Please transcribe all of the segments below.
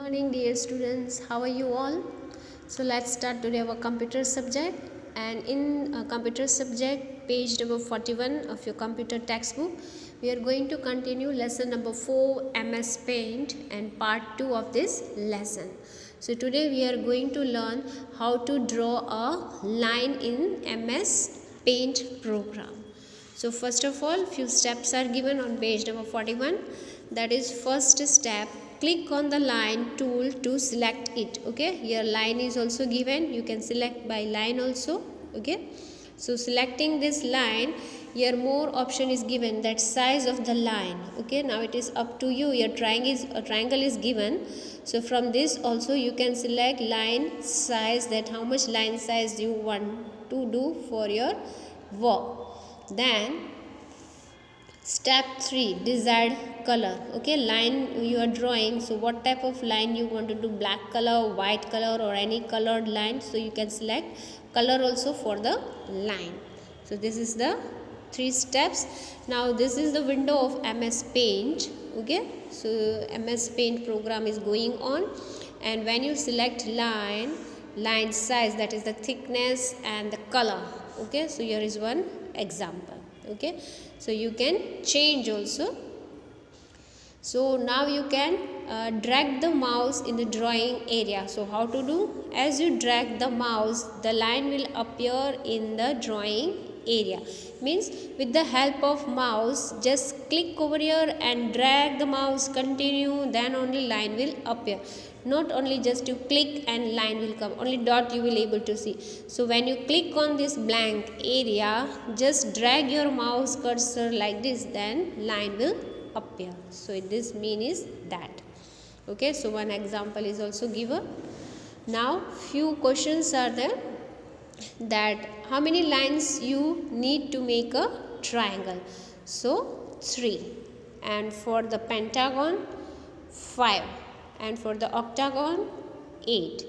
morning dear students, how are you all? So let's start today our computer subject, and in computer subject page number 41 of your computer textbook we are going to continue lesson number 4 MS Paint and part 2 of this lesson. So today we are going to learn how to draw a line in MS Paint program. So first of all, few steps are given on page number 41. That is, first step, click on the line tool to select it. Okay, here line is also given, you can select by line also. Okay, so selecting this line, here more option is given, that size of the line. Okay, now it is up to you. Your triangle is given, so from this also you can select line size, that how much line size you want to do for your work. Then step 3, desired color. Okay, line you are drawing, so what type of line you want to do, black color, white color, or any colored line, so you can select color also for the line. So this is the 3 steps. Now this is the window of MS Paint. Okay, so MS Paint program is going on, and when you select line size, that is the thickness and the color. Okay, so here is one example. Okay, so you can change also. So now you can drag the mouse in the drawing area. So how to do? As you drag the mouse, the line will appear in the drawing area. Means with the help of mouse, just click over here and drag the mouse, continue, then only line will appear. Not only just you click and line will come, only dot you will able to see. So when you click on this blank area, just drag your mouse cursor like this, then line will appear. So this mean is that. Okay, so one example is also given. Now few questions are there, that how many lines you need to make a triangle. So 3, and for the pentagon 5, and for the octagon 8.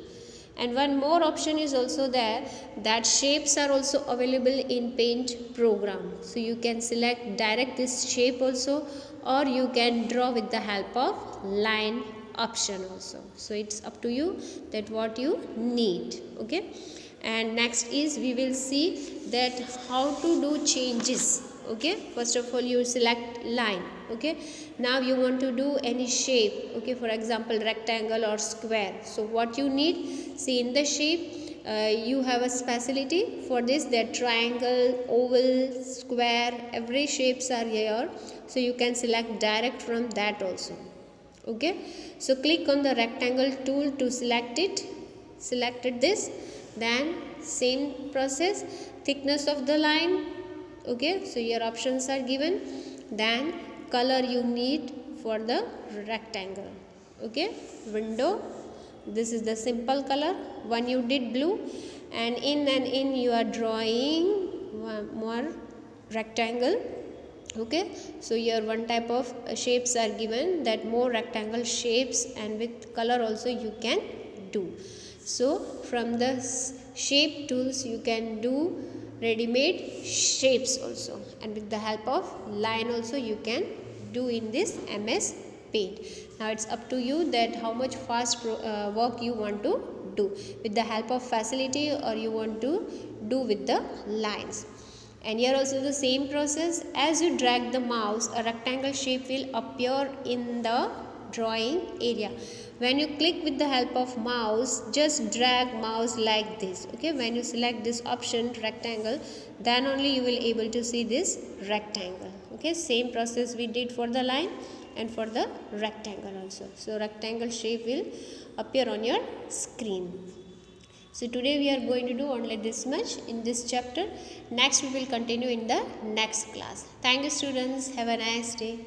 And one more option is also there, that shapes are also available in Paint program. So you can select direct this shape also, or you can draw with the help of line option also. So it's up to you that what you need. Okay, and next is we will see that how to do changes. Okay, first of all you select line. Okay, now you want to do any shape. Okay, for example rectangle or square. So what you need, see in the shape you have a specialty for this, that triangle, oval, square, every shapes are here. So you can select direct from that also. Okay, so click on the rectangle tool to select it. Selected this, then same process, thickness of the line. Okay, so your options are given. Then color you need for the rectangle. Okay, window, this is the simple color, one you did blue, and in you are drawing one more rectangle. Okay, so here one type of shapes are given, that more rectangle shapes, and with color also you can do. So from the shape tools you can do ready-made shapes also, and with the help of line also you can do in this MS Paint. Now it's up to you that how much fast work you want to do, with the help of facility, or you want to do with the lines. And here also the same process, as you drag the mouse, a rectangle shape will appear in the drawing area. When you click with the help of mouse, just drag mouse like this. Okay, when you select this option rectangle, then only you will able to see this rectangle. Okay, same process we did for the line and for the rectangle also. So rectangle shape will appear on your screen. So today we are going to do only this much in this chapter. Next we will continue in the next class. Thank you students. Have a nice day.